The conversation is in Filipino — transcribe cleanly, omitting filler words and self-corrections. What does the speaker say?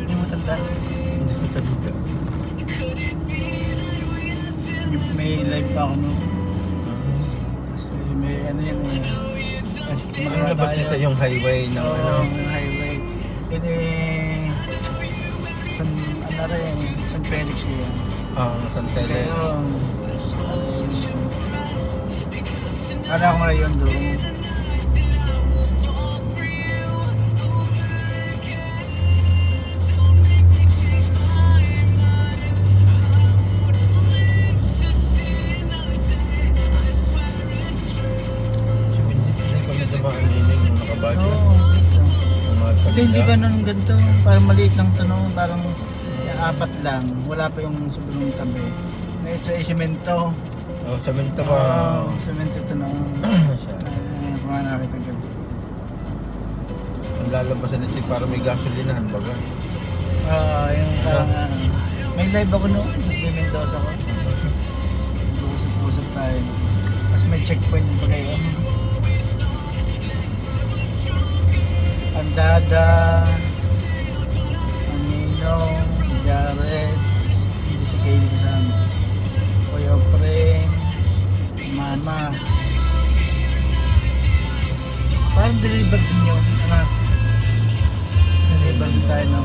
Yung matanda. Hindi ko talaga. May live pa ako no. Kasi may ano yan eh. Kasi Yung labas nito yung highway ng Oo, ano. yung highway. Yun eh. Ano rin, San Felix yan. San Tele. Pero, kala ko ngayon doon. Hindi kami dumaan din yung nakabadyo. Oo. Yung mga Hindi kanila. ba nung ganito? Parang maliit lang ito no? Parang apat lang. Wala pa yung sobrang tabi. Na ito ay semento. Semento ba? Semento ito no. Siya. Kung ano nakita ganito. Ang lalabasan nito para may gasolinahan baga. Yung parang may live ako no. Sa Mendoza ko. Usap-usap tayo. Tapos may checkpoint pa kayo. Andada, Aminong, si Jared, hindi si Katie kasama. Kuya Preng, Mama. Parang deliver din yun, anak. Deliver din tayo no.